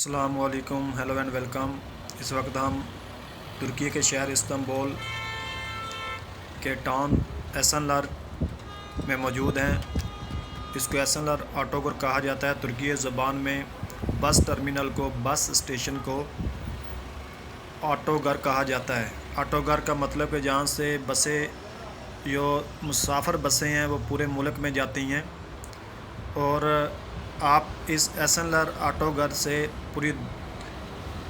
अस्सलाम वालेकुम, hello and welcome. इस वक्त हम तुर्की के शहर इस्तांबुल के टाउन एसेनलर में मौजूद हैं। इसको एसेनलर ऑटोगर कहा जाता है। तुर्की ज़बान में बस टर्मिनल को, बस स्टेशन को ऑटोगर कहा जाता है। ऑटोगर का मतलब कि जहाँ से बसें, जो मुसाफिर बसें हैं वो पूरे मुल्क में जाती हैं, और आप इस एसेनलर ऑटोगर से पूरी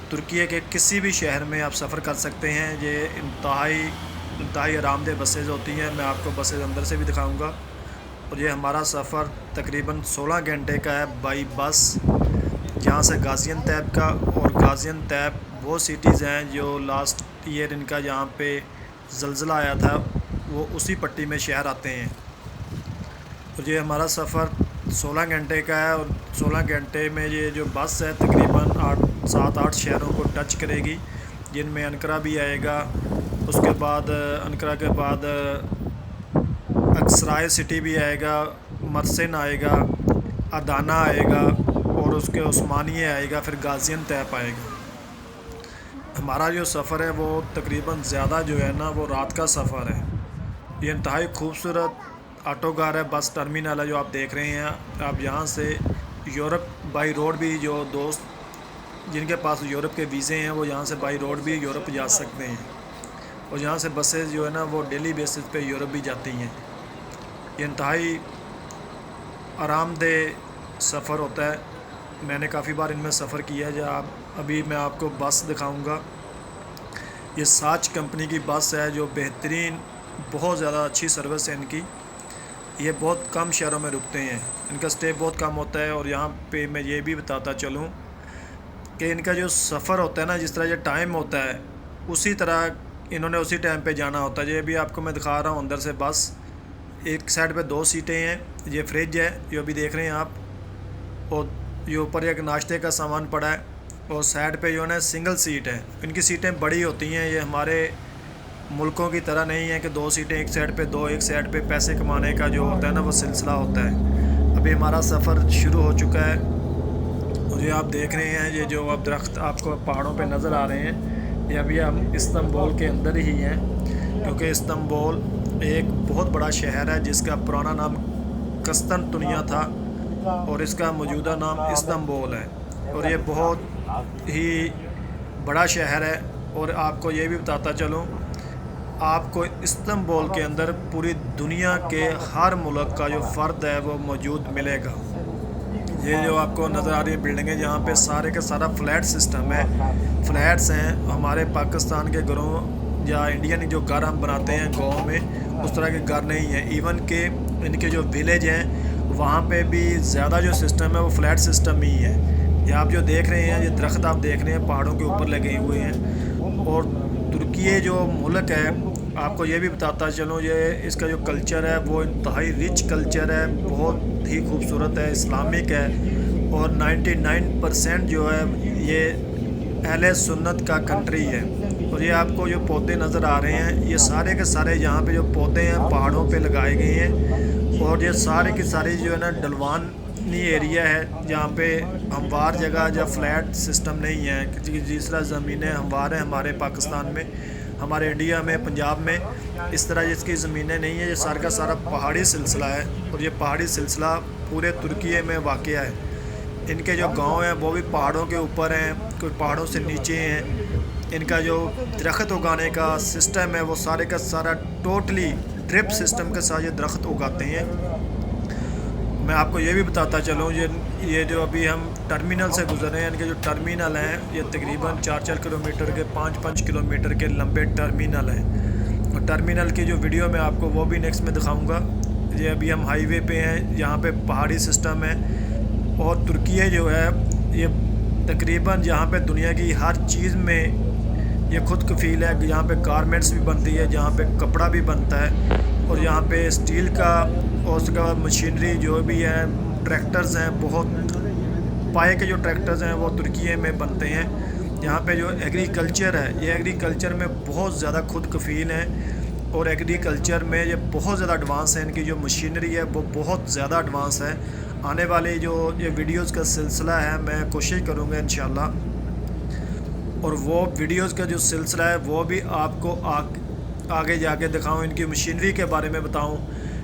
तुर्की के किसी भी शहर में आप सफ़र कर सकते हैं। ये इंतहाई आरामदेह बसेज़ होती हैं। मैं आपको बसेज़ अंदर से भी दिखाऊंगा। और ये हमारा सफ़र तकरीबन 16 घंटे का है बाई बस, जहाँ से गाज़ियानतेप का, और गाज़ियानतेप वो सिटीज़ हैं जो लास्ट ईयर इनका यहाँ पे ज़लज़ला आया था, वो उसी पट्टी में शहर आते हैं। और ये हमारा सफ़र 16 घंटे का है, और 16 घंटे में ये जो बस है तकरीबन 7-8 शहरों को टच करेगी, जिनमें अनकरा भी आएगा। उसके बाद अनकरा के बाद अक्सराय सिटी भी आएगा, मर्सिन आएगा, अदाना आएगा, और उसके उस्मानिये आएगा, फिर गाज़ियानतेप आएगा। हमारा जो सफ़र है वो तकरीबन ज़्यादा जो है ना, वो रात का सफ़र है। ये इंतहाई खूबसूरत ऑटोगर है, बस टर्मिनल है जो आप देख रहे हैं। आप यहाँ से यूरोप बाई रोड भी, जो दोस्त जिनके पास यूरोप के वीज़े हैं वो यहाँ से बाई रोड भी यूरोप जा सकते हैं। और यहाँ से बसेस जो है ना वो डेली बेसिस पे यूरोप भी जाती हैं। ये इंतहाई आरामदेह सफ़र होता है। मैंने काफ़ी बार इनमें सफ़र किया है। जब अभी मैं आपको बस दिखाऊंगा। ये साच कंपनी की बस है, जो बेहतरीन, बहुत ज़्यादा अच्छी सर्विस है इनकी। ये बहुत कम शहरों में रुकते हैं, इनका स्टे बहुत कम होता है। और यहाँ पे मैं ये भी बताता चलूँ कि इनका जो सफ़र होता है ना, जिस तरह ये टाइम होता है उसी तरह इन्होंने उसी टाइम पे जाना होता है। ये भी आपको मैं दिखा रहा हूँ अंदर से बस। एक साइड पे 2 सीटें हैं, ये फ्रिज है जो अभी देख रहे हैं आप, और ये ऊपर एक नाश्ते का सामान पड़ा है, और साइड पे जो है सिंगल सीट है। इनकी सीटें बड़ी होती हैं, ये हमारे मुल्कों की तरह नहीं है कि 2 सीटें एक साइड पे, 2 एक साइड पे। पैसे कमाने का जो होता है ना वो सिलसिला होता है। अभी हमारा सफ़र शुरू हो चुका है, और ये आप देख रहे हैं, ये जो अब दरख्त आपको पहाड़ों पे नज़र आ रहे हैं, ये अभी हम इस्तांबुल के अंदर ही हैं, क्योंकि इस्तांबुल एक बहुत बड़ा शहर है जिसका पुराना नाम कस्तंतुनिया था, और इसका मौजूदा नाम इस्तांबुल है। और ये बहुत ही बड़ा शहर है। और आपको ये भी बताता चलूँ, आपको इस्तांबुल के अंदर पूरी दुनिया के हर मुल्क का जो फ़र्द है वो मौजूद मिलेगा। ये जो आपको नज़र आ रही है बिल्डिंगें, जहाँ पे सारे का सारा फ्लैट सिस्टम है, फ्लैट्स हैं। हमारे पाकिस्तान के घरों या इंडियन जो घर हम बनाते हैं गाँव में, उस तरह के घर नहीं है। इवन के इनके जो विलेज हैं वहाँ पे भी ज़्यादा जो सिस्टम है वो फ्लैट सिस्टम ही है। ये आप जो देख रहे हैं, ये दरख्त आप देख रहे हैं पहाड़ों के ऊपर लगे हुए हैं। और तुर्की जो मुल्क है, आपको ये भी बताता चलूँ, ये इसका जो कल्चर है वो इंतहाई रिच कल्चर है, बहुत ही खूबसूरत है, इस्लामिक है। और 99% जो है ये अहले सुन्नत का कंट्री है। और ये आपको जो पौधे नज़र आ रहे हैं, ये सारे के सारे यहाँ पे जो पौधे हैं पहाड़ों पे लगाए गए हैं। और ये सारे के सारे जो है ना ढलवानी एरिया है, जहाँ पे हमवार जगह या फ्लैट सिस्टम नहीं है। जिस तरह ज़मीनें हमवार हैं हमारे पाकिस्तान में, हमारे इंडिया में, पंजाब में, इस तरह जिसकी ज़मीनें नहीं है। ये सारा का सारा पहाड़ी सिलसिला है, और ये पहाड़ी सिलसिला पूरे तुर्की में वाक़या है। इनके जो गांव हैं वो भी पहाड़ों के ऊपर हैं, कोई पहाड़ों से नीचे हैं। इनका जो दरख्त उगाने का सिस्टम है वो सारे का सारा टोटली ड्रिप सिस्टम के साथ ये दरख्त उगाते हैं। मैं आपको ये भी बताता चलूँ, ये जो अभी हम टर्मिनल से गुजर रहे हैं, इनके जो टर्मिनल हैं ये तकरीबन 4-4 किलोमीटर के, 5-5 किलोमीटर के लंबे टर्मिनल हैं। और टर्मिनल की जो वीडियो मैं आपको वो भी नेक्स्ट में दिखाऊंगा। ये अभी हम हाईवे पे हैं, यहाँ पे पहाड़ी सिस्टम है। और तुर्की जो है ये तकरीबन यहाँ पे दुनिया की हर चीज़ में ये खुद कफ़ील है। यहाँ पे गारमेंट्स भी बनती है, जहाँ पे कपड़ा भी बनता है, और यहाँ पे स्टील का, और उसके बाद मशीनरी जो भी है, ट्रैक्टर्स हैं, बहुत पाए के जो ट्रैक्टर्स हैं वो तुर्की में बनते हैं। यहाँ पे जो एग्रीकल्चर है, ये एग्रीकल्चर में बहुत ज़्यादा खुद कफ़ील हैं। और एग्रीकल्चर में ये बहुत ज़्यादा एडवांस है। इनकी जो मशीनरी है वो बहुत ज़्यादा एडवांस है। आने वाले जो ये वीडियोस का सिलसिला है, मैं कोशिश करूँगा इंशाल्लाह, और वो वीडियोस का जो सिलसिला है वो भी आपको आगे जाके दिखाऊँ। इनकी मशीनरी के बारे में बताऊँ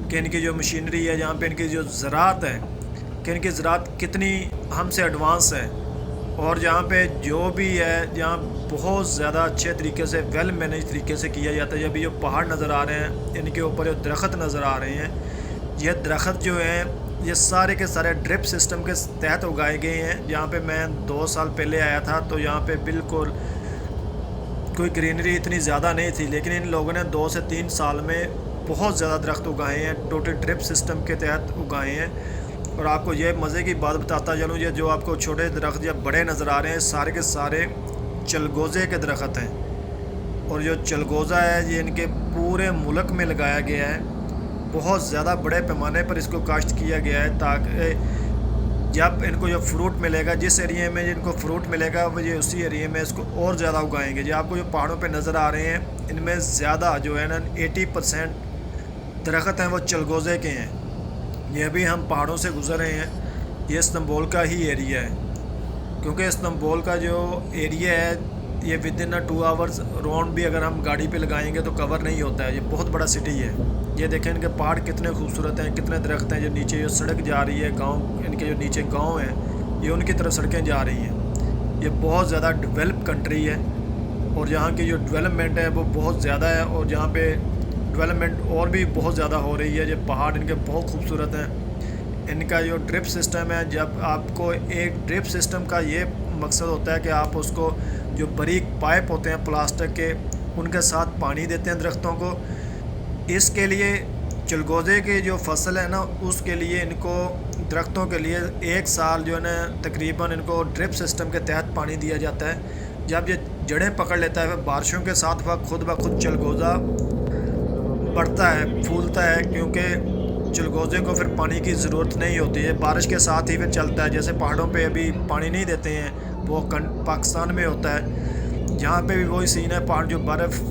कि इनकी जो मशीनरी है, जहाँ पे इनकी जो ज़राअत है, कि इनकी ज़राअत कितनी हमसे एडवांस है, और जहाँ पे जो भी है, जहाँ बहुत ज़्यादा अच्छे तरीके से वेल मैनेज तरीके से किया जाता है। अभी जो पहाड़ नज़र आ रहे हैं, इनके ऊपर जो दरख्त नज़र आ रहे हैं, ये दरख्त जो हैं ये सारे के सारे ड्रिप सिस्टम के तहत उगाए गए हैं। यहाँ पे मैं 2 साल पहले आया था तो यहाँ पे बिल्कुल कोई ग्रीनरी इतनी ज़्यादा नहीं थी, लेकिन इन लोगों ने 2 से 3 साल में बहुत ज़्यादा दरख्त उगाए हैं, टोटल ड्रिप सिस्टम के तहत उगाए हैं। और आपको ये मज़े की बात बताता चलूँ, ये जो आपको छोटे दरख्त या बड़े नज़र आ रहे हैं, सारे के सारे चलगोज़े के दरख्त हैं। और जो चलगोज़ा है ये इनके पूरे मुल्क में लगाया गया है, बहुत ज़्यादा बड़े पैमाने पर इसको काश्त किया गया है, ताकि जब इनको जो फ्रूट मिलेगा, जिस एरिया में इनको फ्रूट मिलेगा वो ये उसी एरिया में इसको और ज़्यादा उगाएंगे। जो आपको जो पहाड़ों पे नज़र आ रहे हैं, इनमें ज़्यादा जो है ना 80% दरख्त हैं वो चलगोज़े के हैं। ये भी हम पहाड़ों से गुज़र रहे हैं, ये इस्तांबुल का ही एरिया है, क्योंकि इस्तांबुल का जो एरिया है ये विद इन 2 आवर्स राउंड भी अगर हम गाड़ी पे लगाएंगे तो कवर नहीं होता है। ये बहुत बड़ा सिटी है। ये देखें इनके पहाड़ कितने खूबसूरत हैं, कितने दरख्त हैं। जो नीचे जो सड़क जा रही है, गांव, इनके जो नीचे गांव हैं, ये उनकी तरफ सड़कें जा रही हैं। ये बहुत ज़्यादा डेवलप कंट्री है, और यहाँ की जो डेवलपमेंट है वो बहुत ज़्यादा है, और यहाँ पे डेवलपमेंट और भी बहुत ज़्यादा हो रही है। ये पहाड़ इनके बहुत खूबसूरत हैं। इनका जो ड्रिप सिस्टम है, जब आपको एक ड्रिप सिस्टम का ये मकसद होता है कि आप उसको जो बारीक पाइप होते हैं प्लास्टिक के, उनके साथ पानी देते हैं दरख्तों को। इसके लिए चलगोज़े की जो फसल है ना, उसके लिए इनको दरख्तों के लिए 1 साल जो है ना तकरीबन इनको ड्रिप सिस्टम के तहत पानी दिया जाता है। जब ये जड़ें पकड़ लेता है, बारिशों के साथ वह खुद ब खुद चलगोज़ा बढ़ता है, फूलता है, क्योंकि चलगोज़े को फिर पानी की ज़रूरत नहीं होती है, बारिश के साथ ही फिर चलता है। जैसे पहाड़ों पे अभी पानी नहीं देते हैं, वो पाकिस्तान में होता है, जहाँ पे भी वही सीन है। पहाड़ जो बर्फ़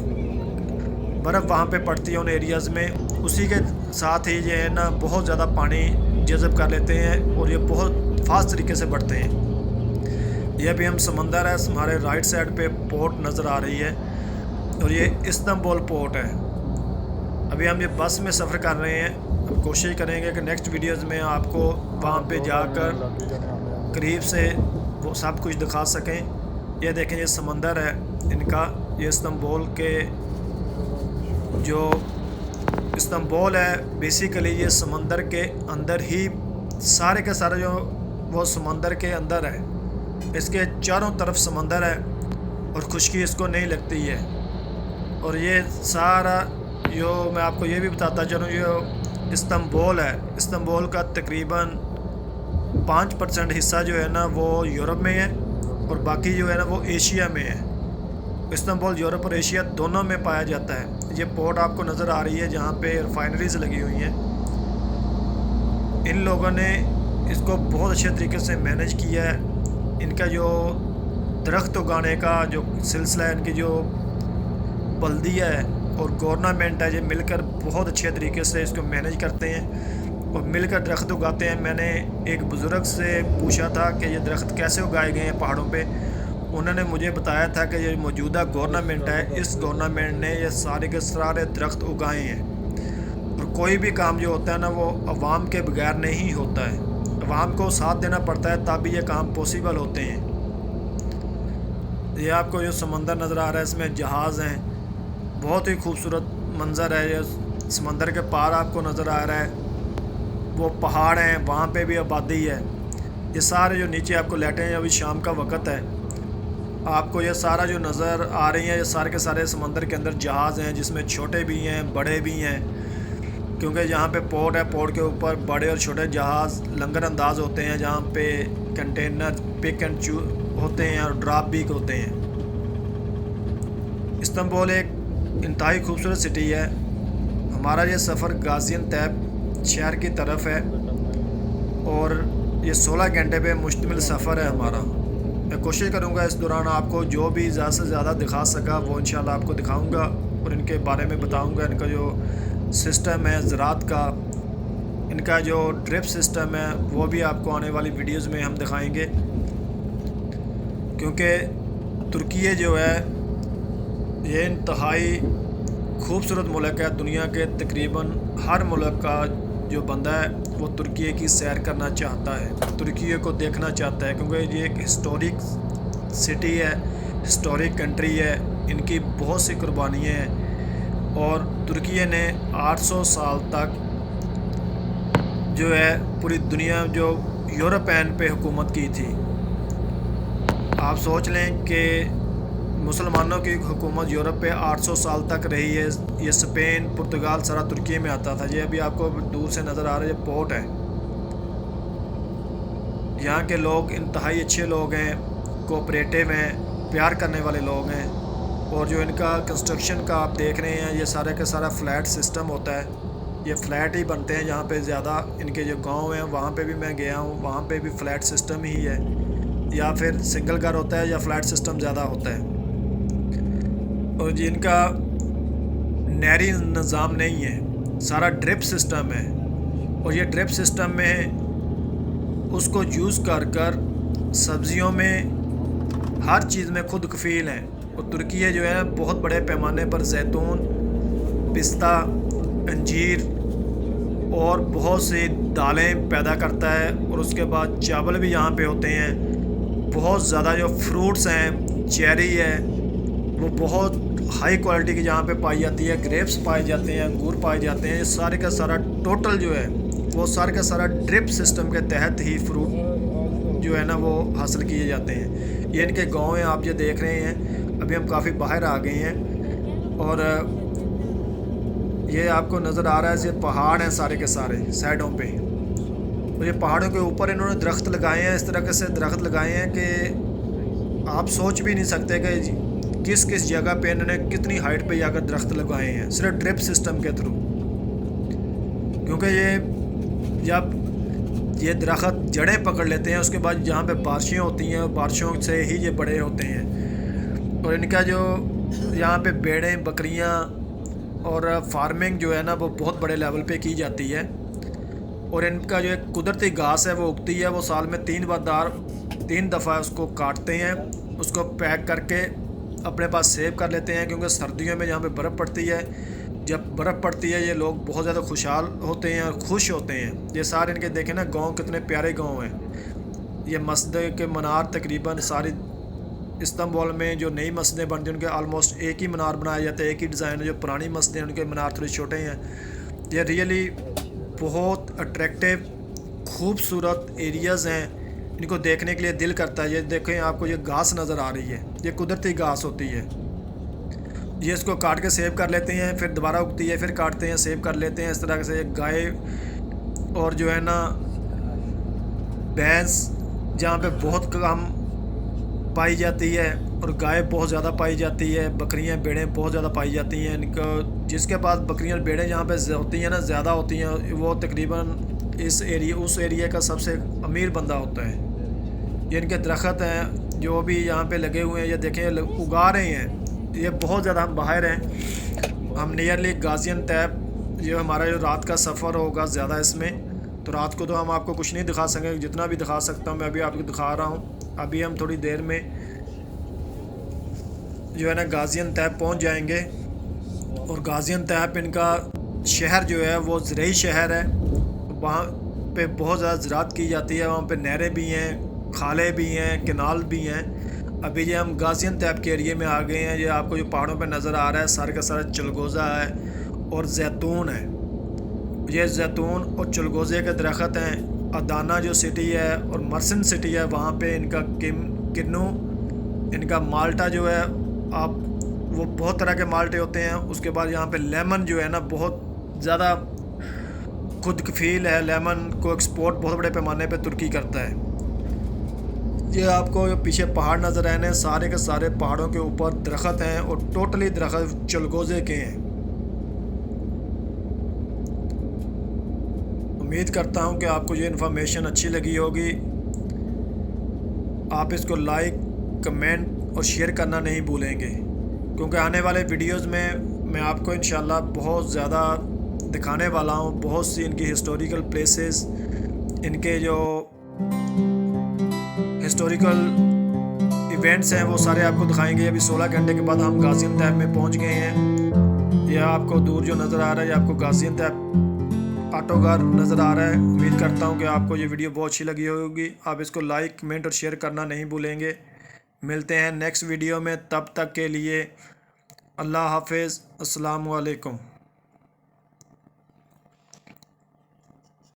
वहाँ पे पड़ती है उन एरियाज़ में, उसी के साथ ही ये है ना बहुत ज़्यादा पानी जज़ब कर लेते हैं, और ये बहुत फास्ट तरीके से बढ़ते हैं। यह भी हम समंदर है, हमारे राइट साइड पे पोर्ट नज़र आ रही है, और ये इस्तांबुल पोर्ट है। अभी हम ये बस में सफ़र कर रहे हैं। अब कोशिश करेंगे कि नेक्स्ट वीडियोज़ में आपको वहाँ पे जाकर करीब से वो सब कुछ दिखा सकें। ये देखें, ये समंदर है इनका। ये इस्तांबुल के जो इस्तांबुल है, बेसिकली ये समंदर के अंदर ही, सारे के सारे जो वो समंदर के अंदर है। इसके चारों तरफ समंदर है, और खुश्की इसको नहीं लगती है। और ये सारा जो मैं आपको ये भी बताता चलूँ, जो इस्तांबुल है, इस्तांबुल का तकरीबन 5% हिस्सा जो है ना वो यूरोप में है, और बाकी जो है ना वो एशिया में है। इस्तांबुल यूरोप और एशिया दोनों में पाया जाता है। ये पोर्ट आपको नज़र आ रही है जहाँ पे रिफाइनरीज लगी हुई हैं। इन लोगों ने इसको बहुत अच्छे तरीके से मैनेज किया है। इनका जो दरख्त उगाने का जो सिलसिला है, इनकी जो बल्दिया है और गवर्नमेंट है, ये मिलकर बहुत अच्छे तरीके से इसको मैनेज करते हैं और मिलकर दरख्त उगाते हैं। मैंने एक बुज़ुर्ग से पूछा था कि ये दरख्त कैसे उगाए गए हैं पहाड़ों पे। उन्होंने मुझे बताया था कि ये मौजूदा गवर्नमेंट है, इस गवर्नमेंट ने ये सारे के सारे दरख्त उगाए हैं। और कोई भी काम जो होता है ना वो अवाम के बगैर नहीं होता है, अवाम को साथ देना पड़ता है तभी ये काम पॉसिबल होते हैं। ये आपको जो समंदर नज़र आ रहा है, इसमें जहाज़ हैं, बहुत ही खूबसूरत मंज़र है। ये समंदर के पार आपको नज़र आ रहा है, वो पहाड़ हैं, वहाँ पे भी आबादी है। ये सारे जो नीचे आपको लाइटें हैं, अभी शाम का वक्त है, आपको ये सारा जो नज़र आ रही है, ये सारे के सारे समंदर के अंदर जहाज़ हैं, जिसमें छोटे भी हैं बड़े भी हैं, क्योंकि यहाँ पे पोर्ट है, पोर्ट के ऊपर बड़े और छोटे जहाज़ लंगर अंदाज होते हैं, जहाँ पे कंटेनर पिक एंड चू होते हैं और ड्रॉप भी होते हैं। इस्तांबुल एक इंतहाई खूबसूरत सिटी है। हमारा ये सफ़र गाज़ियानतेप शहर की तरफ है और ये 16 घंटे पे मुश्तमिल सफ़र है हमारा। मैं कोशिश करूँगा इस दौरान आपको जो भी ज़्यादा से ज़्यादा दिखा सका वो इंशाल्लाह आपको दिखाऊँगा। और इनके बारे में बताऊंगा। इनका जो सिस्टम है ज़रात का, इनका जो ड्रिप सिस्टम है वो भी आपको आने वाली वीडियोस में हम दिखाएंगे। क्योंकि तुर्की जो है ये इंतहाई खूबसूरत मुल्क है। दुनिया के तकरीबन हर मुल्क का जो बंदा है वो तुर्की की सैर करना चाहता है, तुर्की को देखना चाहता है, क्योंकि ये एक हिस्टोरिक सिटी है, हिस्टोरिक कंट्री है। इनकी बहुत सी कुर्बानियाँ हैं और तुर्की ने 800 साल तक जो है पूरी दुनिया जो यूरोपियन पे हुकूमत की थी। आप सोच लें कि मुसलमानों की हुकूमत यूरोप पे 800 साल तक रही है। ये स्पेन, पुर्तगाल सारा तुर्की में आता था। ये अभी आपको दूर से नज़र आ रहा है, ये पोर्ट है। यहाँ के लोग इंतहाई अच्छे लोग हैं, कोऑपरेटिव हैं, प्यार करने वाले लोग हैं। और जो इनका कंस्ट्रक्शन का आप देख रहे हैं, ये सारा का सारा फ्लैट सिस्टम होता है। ये फ्लैट ही बनते हैं यहाँ पे ज़्यादा। इनके जो गांव हैं वहाँ पे भी मैं गया हूँ, वहाँ पे भी फ्लैट सिस्टम ही है, या फिर सिंगल घर होता है या फ्लैट सिस्टम ज़्यादा होता है। और जिनका नहरी निज़ाम नहीं है, सारा ड्रिप सिस्टम है। और ये ड्रिप सिस्टम में उसको यूज़ कर कर सब्ज़ियों में हर चीज़ में खुद कफ़ील हैं। और तुर्की जो है बहुत बड़े पैमाने पर जैतून, पिस्ता, अंजीर और बहुत सी दालें पैदा करता है। और उसके बाद चावल भी यहाँ पे होते हैं। बहुत ज़्यादा जो फ्रूट्स हैं, चेरी है, वो बहुत हाई क्वालिटी की यहाँ पे पाई जाती है। ग्रेप्स पाए जाते हैं, अंगूर पाए जाते हैं। ये सारे का सारा टोटल जो है वो सारे का सारा ड्रिप सिस्टम के तहत ही फ्रूट जो है ना वो हासिल किए जाते हैं। ये इनके गांव हैं, आप ये देख रहे हैं। अभी हम काफ़ी बाहर आ गए हैं और ये आपको नज़र आ रहा है, ये पहाड़ हैं सारे के सारे साइडों पे। और ये पहाड़ों के ऊपर इन्होंने दरख्त लगाए हैं, इस तरह से दरख्त लगाए हैं कि आप सोच भी नहीं सकते कि किस किस जगह पे इन्होंने कितनी हाइट पे जाकर दरख्त लगाए हैं, सिर्फ ड्रिप सिस्टम के थ्रू। क्योंकि ये जब ये दरख्त जड़ें पकड़ लेते हैं, उसके बाद जहाँ पे बारिशें होती हैं, बारिशों से ही ये बड़े होते हैं। और इनका जो यहाँ पे भेड़ें, बकरियाँ और फार्मिंग जो है ना वो बहुत बड़े लेवल पे की जाती है। और इनका जो एक कुदरती घास है वो उगती है, वो साल में 3 दफ़ा उसको काटते हैं, उसको पैक करके अपने पास सेव कर लेते हैं। क्योंकि सर्दियों में जहाँ पे बर्फ़ पड़ती है, जब बर्फ़ पड़ती है ये लोग बहुत ज़्यादा खुशहाल होते हैं और खुश होते हैं। ये सारे इनके देखें ना गांव, कितने प्यारे गांव हैं। ये मस्जिद के मनार तकरीबन सारी इस्तांबुल में जो नई मस्जिदें बनती हैं उनके आलमोस्ट एक ही मनार बनाया जाता है, एक ही डिज़ाइन है। जो पुरानी मस्जिदें उनके मनार थोड़े छोटे हैं। ये रियली बहुत अट्रैक्टिव खूबसूरत एरियाज़ हैं, इनको देखने के लिए दिल करता है। ये देखें, आपको ये घास नज़र आ रही है, ये कुदरती घास होती है। ये इसको काट के सेव कर लेते हैं, फिर दोबारा उगती है, फिर काटते हैं, सेव कर लेते हैं। इस तरह से गाय और जो है ना भैंस जहाँ पे बहुत कम पाई जाती है और गाय बहुत ज़्यादा पाई जाती है, बकरियाँ भेड़ें बहुत ज़्यादा पाई जाती हैं। इनको जिसके पास बकरियाँ भेड़ें जहाँ पे होती हैं ना, ज़्यादा होती हैं, वो तकरीबन उस एरिया का सबसे अमीर बंदा होता है। ये इनके दरख्त हैं जो भी यहाँ पे लगे हुए हैं, ये देखें उगा रहे हैं। ये बहुत ज़्यादा हम बाहर हैं, हम नियरली गाजियानतैप, जो हमारा जो रात का सफ़र होगा ज़्यादा इसमें, तो रात को तो हम आपको कुछ नहीं दिखा सकेंगे। जितना भी दिखा सकता हूँ मैं अभी आपको दिखा रहा हूँ। अभी हम थोड़ी देर में जो है ना गाजियानतैप पहुँच जाएंगे। और गाजियानतैप इनका शहर जो है वो ज़रई शहर है। वहाँ पे बहुत ज़्यादा ज़राअत की जाती है, वहाँ पे नहरें भी हैं, खाले भी हैं, केनाल भी हैं। अभी ये हम गाजियानतैप के एरिए में आ गए हैं। ये आपको जो पहाड़ों पे नज़र आ रहा है सारे का सारा चलगोज़ा है और जैतून है। ये जैतून और चलगोज़े के दरख्त हैं। अदाना जो सिटी है और मर्सिन सिटी है, वहाँ पे इनका किन्नू, इनका माल्टा जो है, आप वो बहुत तरह के माल्टे होते हैं। उसके बाद यहाँ पे लेमन जो है ना बहुत ज़्यादा खुद कफील है। लेमन को एक्सपोर्ट बहुत बड़े पैमाने पे तुर्की करता है। ये आपको पीछे पहाड़ नज़र आए हैं, सारे के सारे पहाड़ों के ऊपर दरख्त हैं और टोटली दरख्त चलगोज़े के हैं। उम्मीद करता हूँ कि आपको ये इन्फॉर्मेशन अच्छी लगी होगी। आप इसको लाइक, कमेंट और शेयर करना नहीं भूलेंगे, क्योंकि आने वाले वीडियोस में मैं आपको इंशाल्लाह बहुत ज़्यादा दिखाने वाला हूँ। बहुत सी इनकी हिस्टोरिकल प्लेसेस, इनके जो हिस्टोरिकल इवेंट्स हैं वो सारे आपको दिखाएंगे। अभी 16 घंटे के बाद हम गाजियाबाद में पहुंच गए हैं। यह आपको दूर जो नज़र आ रहा है, ये आपको गाजियाबाद ऑटोगार नज़र आ रहा है। उम्मीद करता हूं कि आपको ये वीडियो बहुत अच्छी लगी होगी। आप इसको लाइक, कमेंट और शेयर करना नहीं भूलेंगे। मिलते हैं नेक्स्ट वीडियो में, तब तक के लिए अल्लाह हाफिज़, अस्सलामु अलैकुम।